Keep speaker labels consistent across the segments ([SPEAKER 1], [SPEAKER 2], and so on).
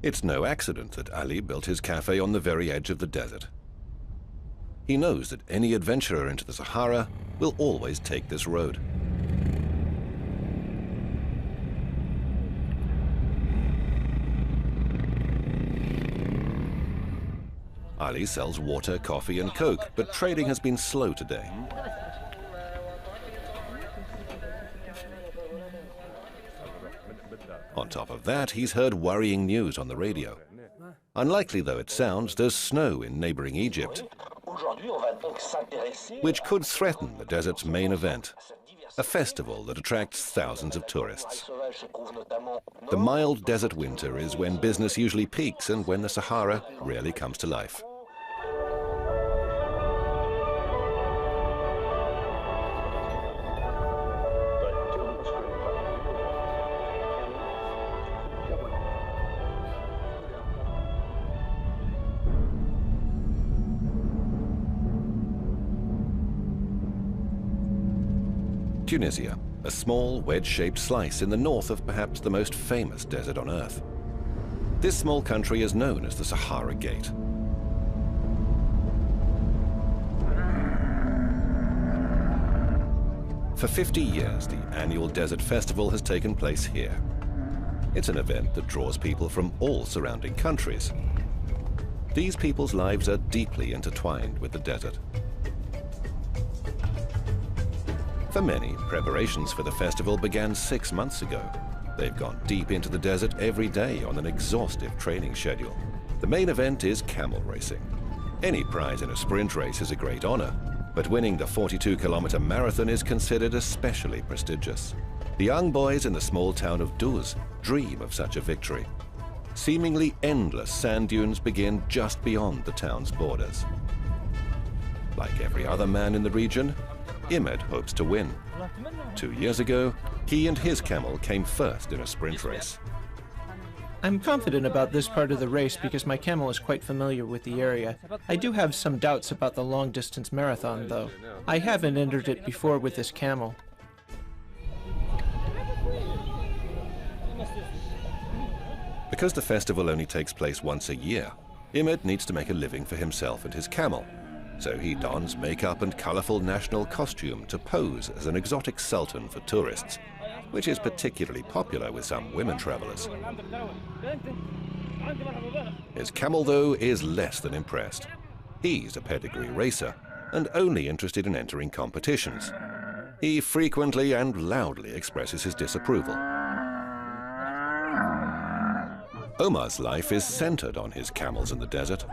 [SPEAKER 1] It's no accident that Ali built his cafe on the very edge of the desert. He knows that any adventurer into the Sahara will always take this road. Ali sells water, coffee and Coke, but trading has been slow today. On top of that, he's heard worrying news on the radio. Unlikely though it sounds, there's snow in neighboring Egypt, which could threaten the desert's main event, a festival that attracts thousands of tourists. The mild desert winter is when business usually peaks and when the Sahara rarely comes to life. Tunisia, a small wedge-shaped slice in the north of perhaps the most famous desert on Earth. This small country is known as the Sahara Gate. For 50 years, the annual desert festival has taken place here. It's an event that draws people from all surrounding countries. These people's lives are deeply intertwined with the desert. For many, preparations for the festival began 6 months ago. They've gone deep into the desert every day on an exhaustive training schedule. The main event is camel racing. Any prize in a sprint race is a great honor, but winning the 42-kilometer marathon is considered especially prestigious. The young boys in the small town of Duz dream of such a victory. Seemingly endless sand dunes begin just beyond the town's borders. Like every other man in the region, Ahmed hopes to win. 2 years ago, he and his camel came first in a sprint race.
[SPEAKER 2] I'm confident about this part of the race because my camel is quite familiar with the area. I do have some doubts about the long-distance marathon, though. I haven't entered it before with this camel.
[SPEAKER 1] Because the festival only takes place once a year, Ahmed needs to make a living for himself and his camel. So he dons makeup and colorful national costume to pose as an exotic sultan for tourists, which is particularly popular with some women travelers. His camel, though, is less than impressed. He's a pedigree racer and only interested in entering competitions. He frequently and loudly expresses his disapproval. Omar's life is centered on his camels in the desert.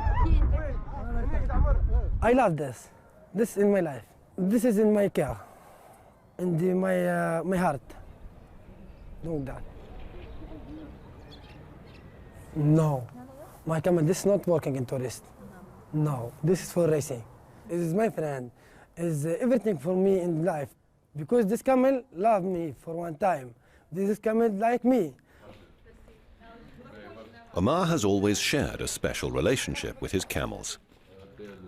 [SPEAKER 3] I love this. This is in my life. This is in my car, and my heart. Doing that. No, my camel. This is not working in tourist. No, this is for racing. This is my friend. Is everything for me in life, because this camel loved me for one time. This camel like me.
[SPEAKER 1] Omar has always shared a special relationship with his camels.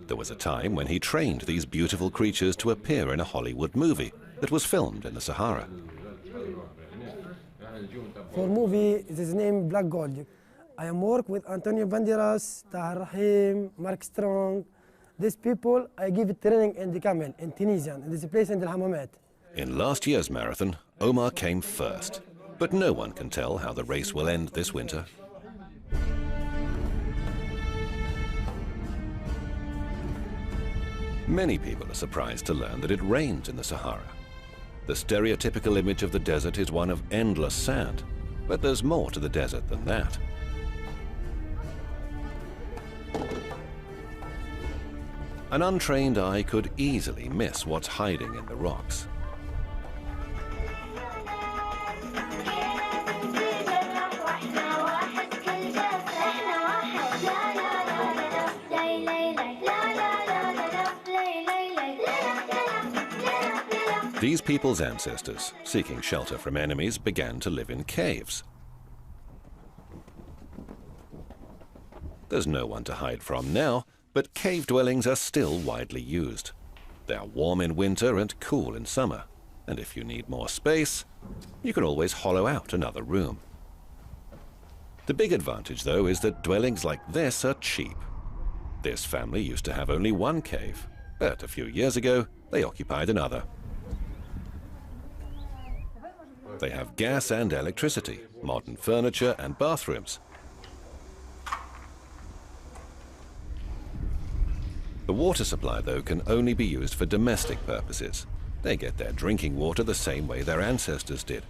[SPEAKER 1] There was a time when he trained these beautiful creatures to appear in a Hollywood movie that was filmed in the Sahara.
[SPEAKER 3] For movie, it is named Black Gold. I am work with Antonio Banderas, Tahar Rahim, Mark Strong. These people, I give training in the camel in Tunisia, in this place in the Hammamet.
[SPEAKER 1] In last year's marathon, Omar came first, but no one can tell how the race will end this winter. Many people are surprised to learn that it rains in the Sahara. The stereotypical image of the desert is one of endless sand, but there's more to the desert than that. An untrained eye could easily miss what's hiding in the rocks. These people's ancestors, seeking shelter from enemies, began to live in caves. There's no one to hide from now, but cave dwellings are still widely used. They're warm in winter and cool in summer. And if you need more space, you can always hollow out another room. The big advantage, though, is that dwellings like this are cheap. This family used to have only one cave, but a few years ago, they occupied another. They have gas and electricity, modern furniture and bathrooms. The water supply, though, can only be used for domestic purposes. They get their drinking water the same way their ancestors did.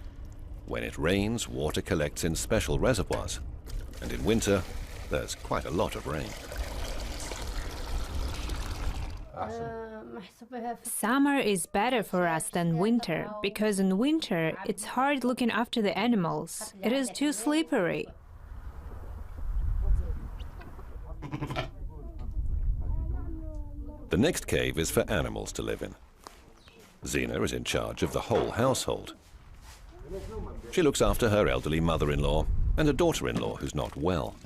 [SPEAKER 1] When it rains, water collects in special reservoirs. And in winter, there's quite a lot of rain.
[SPEAKER 4] Summer is better for us than winter, because in winter it's hard looking after the animals. It is too slippery.
[SPEAKER 1] The next cave is for animals to live in. Zina is in charge of the whole household. She looks after her elderly mother-in-law and a daughter-in-law who's not well.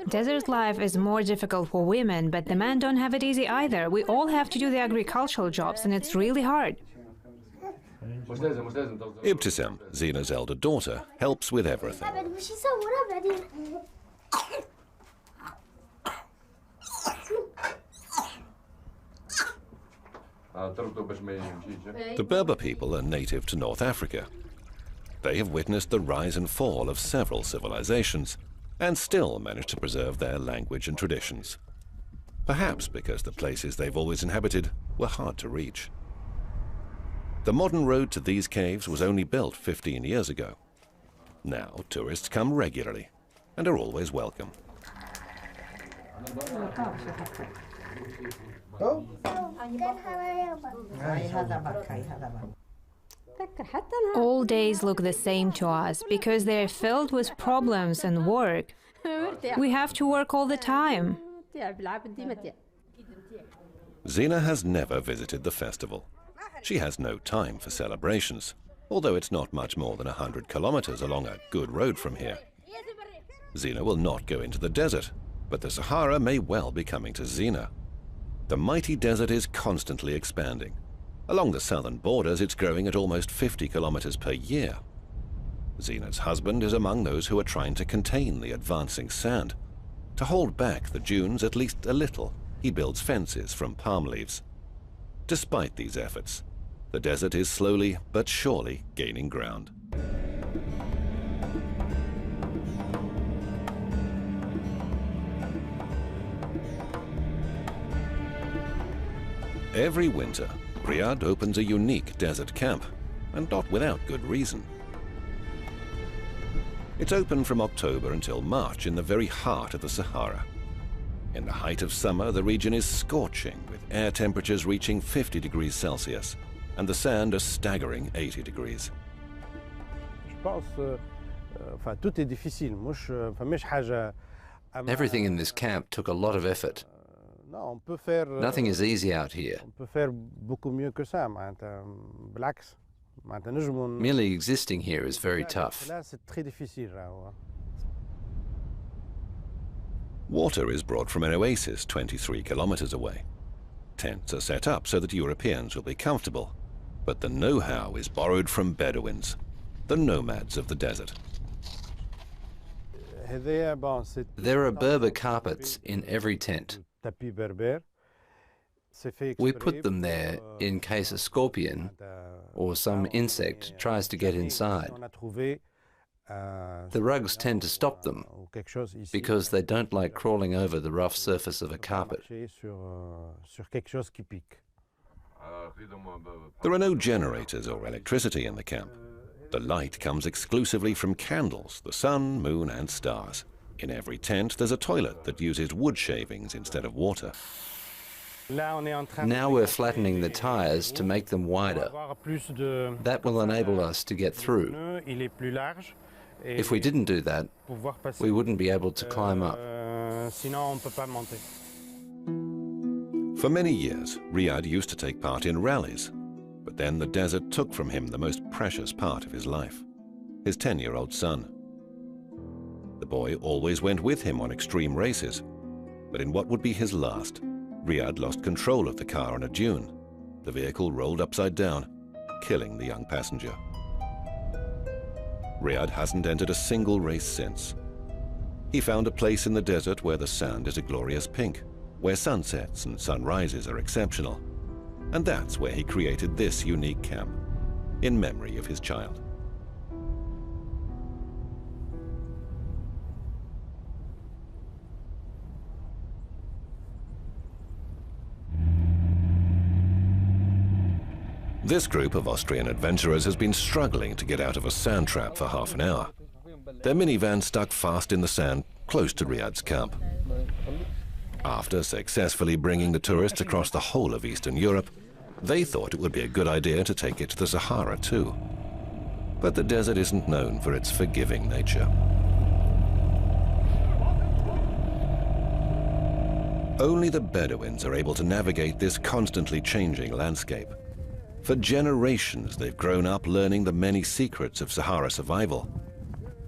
[SPEAKER 4] Desert life is more difficult for women, but the men don't have it easy either. We all have to do the agricultural jobs, and it's really hard.
[SPEAKER 1] Ibtisam, Zina's elder daughter, helps with everything. The Berber people are native to North Africa. They have witnessed the rise and fall of several civilizations and still manage to preserve their language and traditions. Perhaps because the places they've always inhabited were hard to reach. The modern road to these caves was only built 15 years ago. Now tourists come regularly and are always welcome.
[SPEAKER 4] All days look the same to us because they're filled with problems and work. We have to work all the time.
[SPEAKER 1] Zina has never visited the festival. She has no time for celebrations, although it's not much more than 100 kilometers along a good road from here. Zina will not go into the desert, but the Sahara may well be coming to Zina. The mighty desert is constantly expanding. Along the southern borders, it's growing at almost 50 kilometers per year. Zina's husband is among those who are trying to contain the advancing sand. To hold back the dunes at least a little, he builds fences from palm leaves. Despite these efforts, the desert is slowly but surely gaining ground. Every winter, Riyadh opens a unique desert camp, and not without good reason. It's open from October until March in the very heart of the Sahara. In the height of summer, the region is scorching, with air temperatures reaching 50 degrees Celsius, and the sand a staggering 80 degrees.
[SPEAKER 5] Everything in this camp took a lot of effort. Nothing is easy out here. Merely existing here is very tough.
[SPEAKER 1] Water is brought from an oasis 23 kilometers away. Tents are set up so that Europeans will be comfortable, but the know-how is borrowed from Bedouins, the nomads of the desert.
[SPEAKER 5] There are Berber carpets in every tent. We put them there in case a scorpion or some insect tries to get inside. The rugs tend to stop them because they don't like crawling over the rough surface of a carpet.
[SPEAKER 1] There are no generators or electricity in the camp. The light comes exclusively from candles, the sun, moon, and stars. In every tent, there's a toilet that uses wood shavings instead of water.
[SPEAKER 5] Now we're flattening the tires to make them wider. That will enable us to get through. If we didn't do that, we wouldn't be able to climb up.
[SPEAKER 1] For many years, Riyadh used to take part in rallies, but then the desert took from him the most precious part of his life, his 10-year-old son. The boy always went with him on extreme races, but in what would be his last, Riyadh lost control of the car on a dune. The vehicle rolled upside down, killing the young passenger. Riyad hasn't entered a single race since. He found a place in the desert where the sand is a glorious pink, where sunsets and sunrises are exceptional. And that's where he created this unique camp, in memory of his child. This group of Austrian adventurers has been struggling to get out of a sand trap for half an hour. Their minivan stuck fast in the sand close to Riyad's camp. After successfully bringing the tourists across the whole of Eastern Europe, they thought it would be a good idea to take it to the Sahara too. But the desert isn't known for its forgiving nature. Only the Bedouins are able to navigate this constantly changing landscape. For generations, they've grown up learning the many secrets of Sahara survival.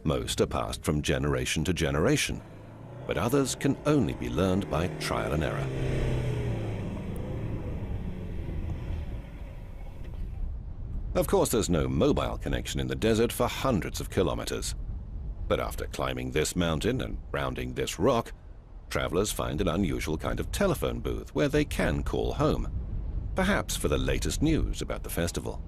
[SPEAKER 1] Most are passed from generation to generation, but others can only be learned by trial and error. Of course, there's no mobile connection in the desert for hundreds of kilometers. But after climbing this mountain and rounding this rock, travelers find an unusual kind of telephone booth where they can call home, perhaps for the latest news about the festival.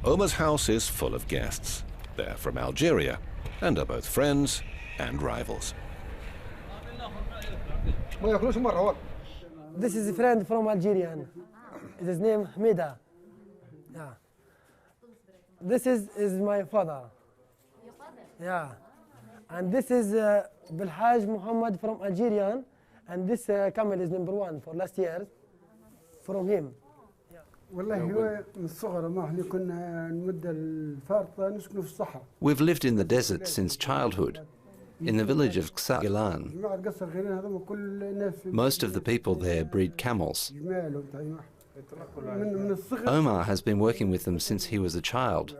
[SPEAKER 1] Omar's house is full of guests. They're from Algeria and are both friends and rivals.
[SPEAKER 3] This is a friend from Algeria. His name Hamida. Yeah. This is my father. Yeah. And this is Bilhaj Muhammad from Algeria. And this camel is #1 for last year from him.
[SPEAKER 5] We've lived in the desert since childhood, in the village of Ksailan. Most of the people there breed camels. Omar has been working with them since he was a child.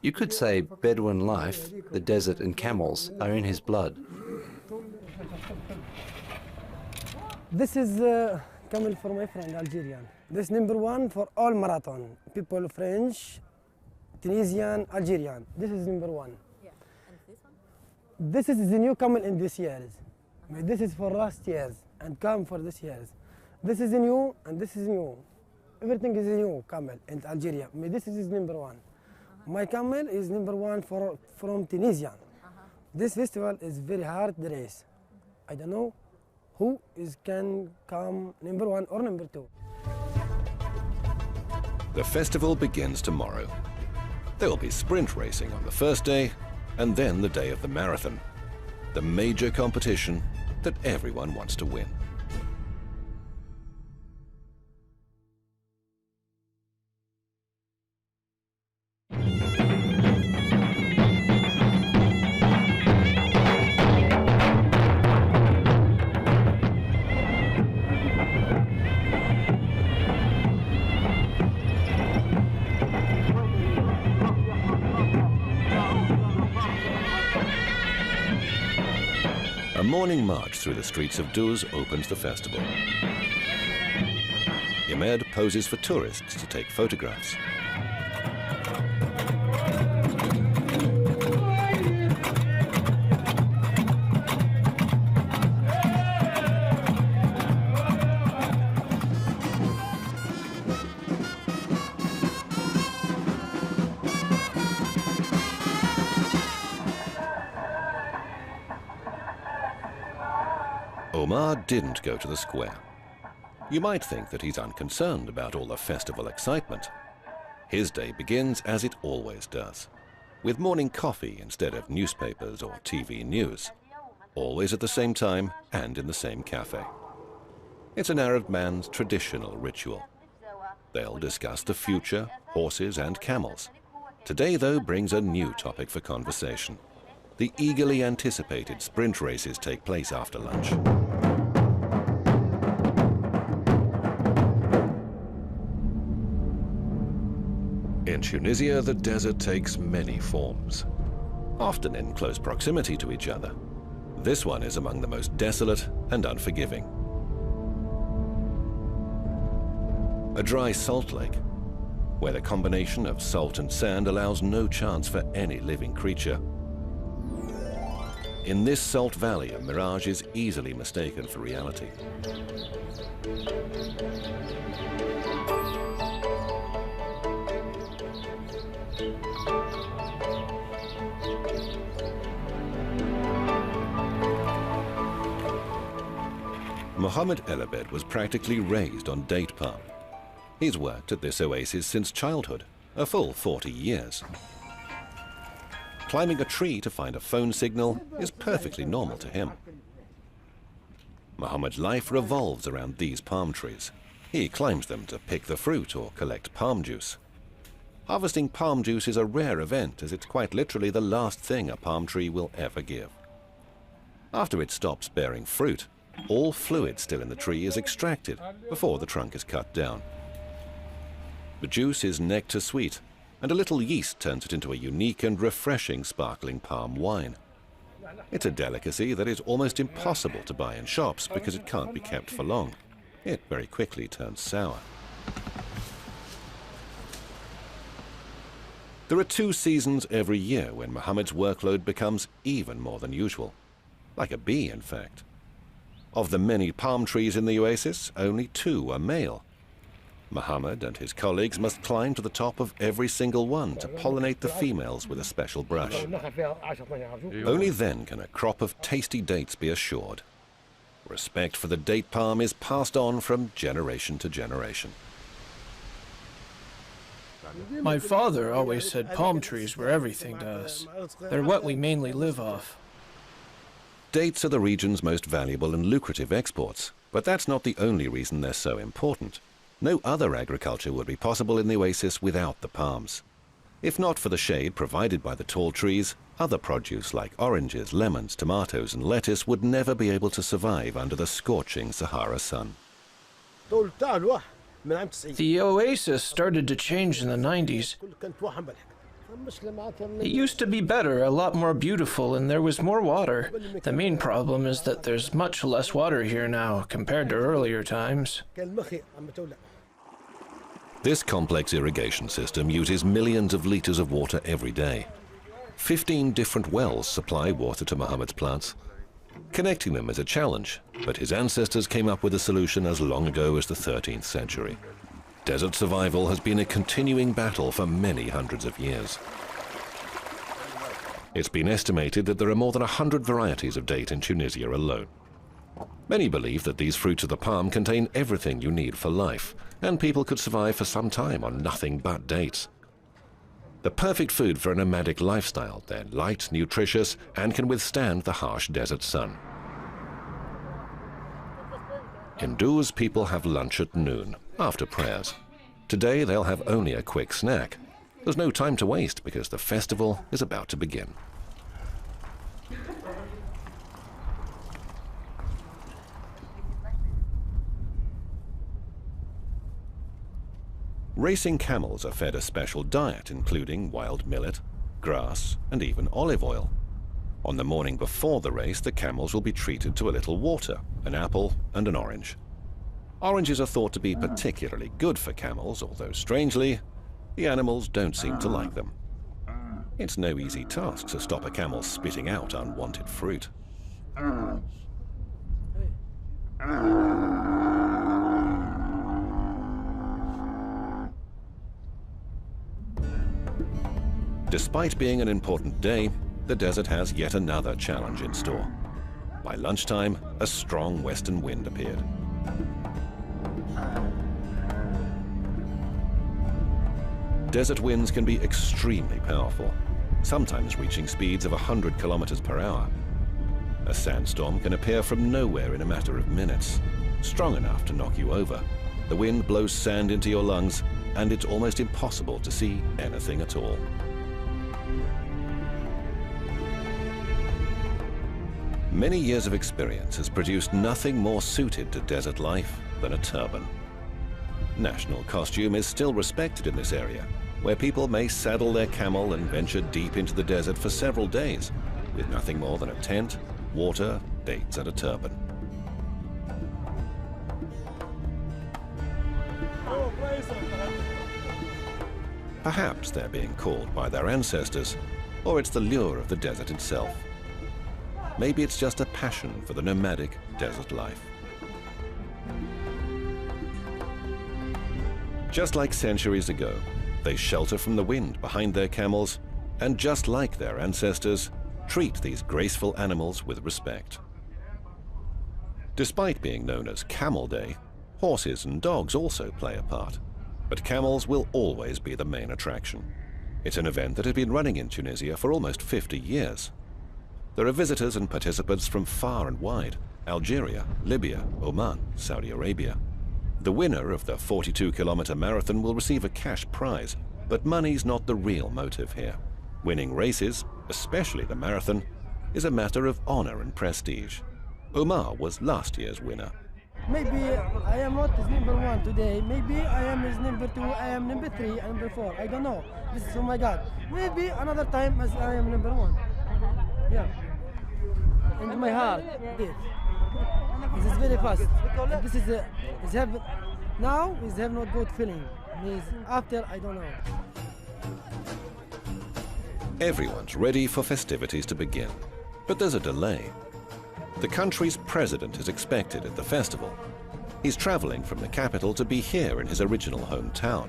[SPEAKER 5] You could say Bedouin life, the desert and camels are in his blood.
[SPEAKER 3] This is camel for my friend Algerian. This #1 for all marathon. People French, Tunisian, Algerian. This is #1.
[SPEAKER 6] Yeah. And this one?
[SPEAKER 3] This is the new camel in this year. This is for last year's and come for this year's. This is new and this is new. Everything is new camel in Algeria. This is #1. My camel is #1 from Tunisia. This festival is very hard race. I don't know who can come #1 or #2.
[SPEAKER 1] The festival begins tomorrow. There will be sprint racing on the first day and then the day of the marathon, the major competition that everyone wants to win. A morning march through the streets of Duz opens the festival. Imed poses for tourists to take photographs. Omar didn't go to the square. You might think that he's unconcerned about all the festival excitement. His day begins as it always does, with morning coffee instead of newspapers or TV news, always at the same time and in the same cafe. It's an Arab man's traditional ritual. They'll discuss the future, horses and camels. Today, though, brings a new topic for conversation. The eagerly anticipated sprint races take place after lunch. In Tunisia, the desert takes many forms, often in close proximity to each other. This one is among the most desolate and unforgiving. a dry salt lake, where the combination of salt and sand allows no chance for any living creature. In this salt valley, a mirage is easily mistaken for reality. Mohammed El Abed was practically raised on date palm. He's worked at this oasis since childhood, a full 40 years. Climbing a tree to find a phone signal is perfectly normal to him. Mohammed's life revolves around these palm trees. He climbs them to pick the fruit or collect palm juice. Harvesting palm juice is a rare event, as it's quite literally the last thing a palm tree will ever give. After it stops bearing fruit, all fluid still in the tree is extracted before the trunk is cut down. The juice is nectar sweet, and a little yeast turns it into a unique and refreshing sparkling palm wine. It's a delicacy that is almost impossible to buy in shops because it can't be kept for long. It very quickly turns sour. There are 2 seasons every year when Mohammed's workload becomes even more than usual. Like a bee, in fact. Of the many palm trees in the oasis, only 2 are male. Mohammed and his colleagues must climb to the top of every single one to pollinate the females with a special brush. Only then can a crop of tasty dates be assured. Respect for the date palm is passed on from generation to generation.
[SPEAKER 2] My father always said palm trees were everything to us. They're what we mainly live off.
[SPEAKER 1] Dates are the region's most valuable and lucrative exports, but that's not the only reason they're so important. No other agriculture would be possible in the oasis without the palms. If not for the shade provided by the tall trees, other produce like oranges, lemons, tomatoes and lettuce would never be able to survive under the scorching Sahara sun.
[SPEAKER 2] The oasis started to change in the 90s. It used to be better, a lot more beautiful, and there was more water. The main problem is that there's much less water here now compared to earlier times.
[SPEAKER 1] This complex irrigation system uses millions of liters of water every day. 15 different wells supply water to Mohammed's plants. Connecting them is a challenge, but his ancestors came up with a solution as long ago as the 13th century. Desert survival has been a continuing battle for many hundreds of years. It's been estimated that there are more than 100 varieties of date in Tunisia alone. Many believe that these fruits of the palm contain everything you need for life, and people could survive for some time on nothing but dates. The perfect food for a nomadic lifestyle, they're light, nutritious, and can withstand the harsh desert sun. In Duz, people have lunch at noon, after prayers. Today, they'll have only a quick snack. There's no time to waste because the festival is about to begin. Racing camels are fed a special diet including wild millet, grass, and even olive oil. On the morning before the race, the camels will be treated to a little water, an apple, and an orange. Oranges are thought to be particularly good for camels, although strangely, the animals don't seem to like them. It's no easy task to stop a camel spitting out unwanted fruit. Despite being an important day, the desert has yet another challenge in store. By lunchtime, a strong western wind appeared. Desert winds can be extremely powerful, sometimes reaching speeds of 100 kilometers per hour. A sandstorm can appear from nowhere in a matter of minutes, strong enough to knock you over. The wind blows sand into your lungs, and it's almost impossible to see anything at all. Many years of experience has produced nothing more suited to desert life than a turban. National costume is still respected in this area, where people may saddle their camel and venture deep into the desert for several days, with nothing more than a tent, water, dates, and a turban. Perhaps they're being called by their ancestors, or it's the lure of the desert itself. Maybe it's just a passion for the nomadic desert life. Just like centuries ago, they shelter from the wind behind their camels, and just like their ancestors, treat these graceful animals with respect. Despite being known as Camel Day, horses and dogs also play a part. But camels will always be the main attraction. It's an event that has been running in Tunisia for almost 50 years. There are visitors and participants from far and wide: Algeria, Libya, Oman, Saudi Arabia. The winner of the 42-kilometer marathon will receive a cash prize, but money's not the real motive here. Winning races, especially the marathon, is a matter of honor and prestige. Omar was last year's winner.
[SPEAKER 3] Maybe I am not his number one today. Maybe I am his number two, I am number three, and number four. I don't know. This is, oh my God. Maybe another time as I am number one. Yeah. In my heart, this. This is very fast. This is have, now is have not good feeling. Means after, I don't know.
[SPEAKER 1] Everyone's ready for festivities to begin, but there's a delay. The country's president is expected at the festival. He's traveling from the capital to be here in his original hometown.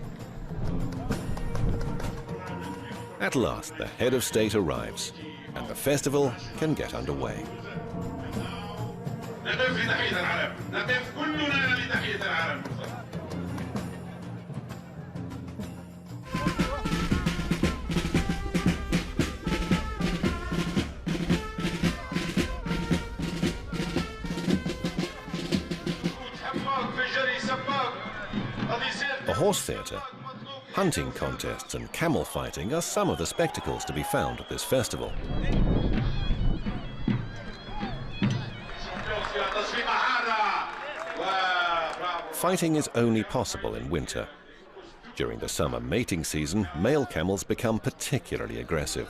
[SPEAKER 1] At last, the head of state arrives, and the festival can get underway. A horse theatre, hunting contests and camel fighting are some of the spectacles to be found at this festival. Fighting is only possible in winter. During the summer mating season, male camels become particularly aggressive.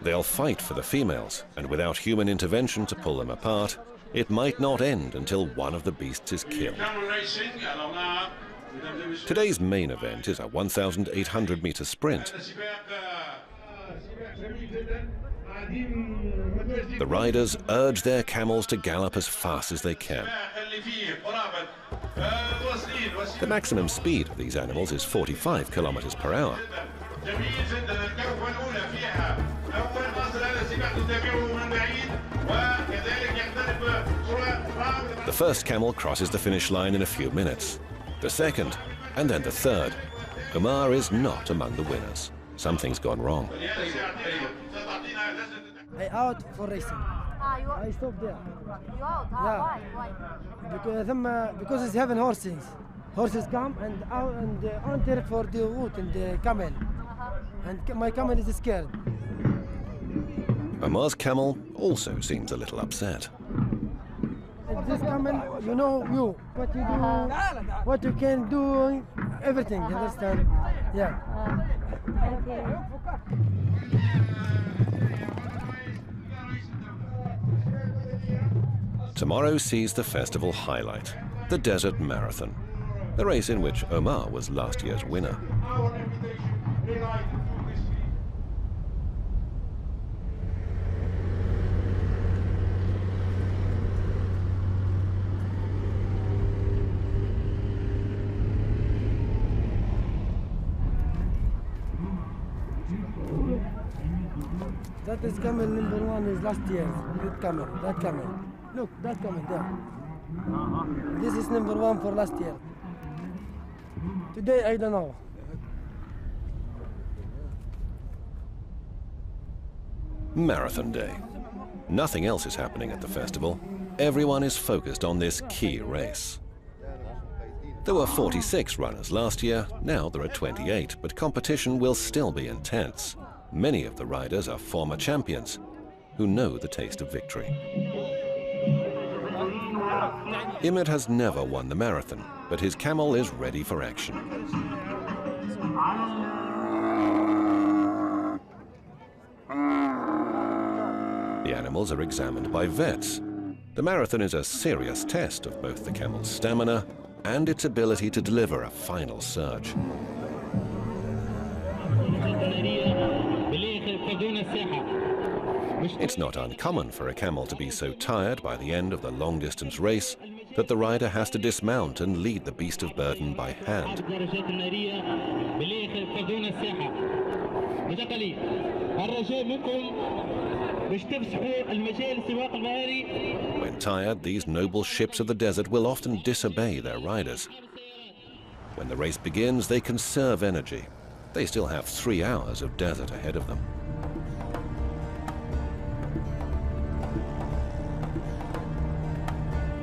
[SPEAKER 1] They'll fight for the females, and without human intervention to pull them apart, it might not end until one of the beasts is killed. Today's main event is a 1,800-meter sprint. The riders urge their camels to gallop as fast as they can. The maximum speed of these animals is 45 kilometers per hour. The first camel crosses the finish line in a few minutes. The second, and then the third. Omar is not among the winners. Something's gone wrong.
[SPEAKER 3] I out for racing. I stopped there.
[SPEAKER 6] You out?
[SPEAKER 3] Yeah.
[SPEAKER 6] Why?
[SPEAKER 3] Because it's having horses. Horses come and out and enter for the wood and the camel. And my camel is scared.
[SPEAKER 1] Omar's camel also seems a little upset.
[SPEAKER 3] This camel, you know, what you do, what you can do, everything, you understand? Yeah.
[SPEAKER 6] Okay.
[SPEAKER 1] Tomorrow sees the festival highlight, the Desert Marathon, the race in which Omar was last year's winner.
[SPEAKER 3] That is camel number one is last year. That camel. Look, that camel there. This is number one for last year. Today, I don't know.
[SPEAKER 1] Marathon Day. Nothing else is happening at the festival. Everyone is focused on this key race. There were 46 runners last year, now there are 28, but competition will still be intense. Many of the riders are former champions who know the taste of victory. Imad has never won the marathon, but his camel is ready for action. The animals are examined by vets. The marathon is a serious test of both the camel's stamina and its ability to deliver a final surge. It's not uncommon for a camel to be so tired by the end of the long-distance race that the rider has to dismount and lead the beast of burden by hand. When tired, these noble ships of the desert will often disobey their riders. When the race begins, they conserve energy. They still have 3 hours of desert ahead of them.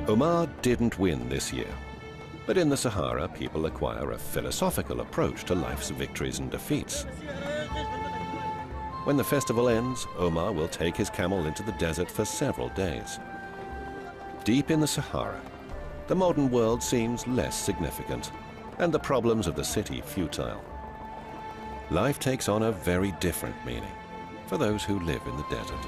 [SPEAKER 1] Omar didn't win this year, but in the Sahara, people acquire a philosophical approach to life's victories and defeats. When the festival ends, Omar will take his camel into the desert for several days. Deep in the Sahara, the modern world seems less significant, and the problems of the city futile. Life takes on a very different meaning for those who live in the desert.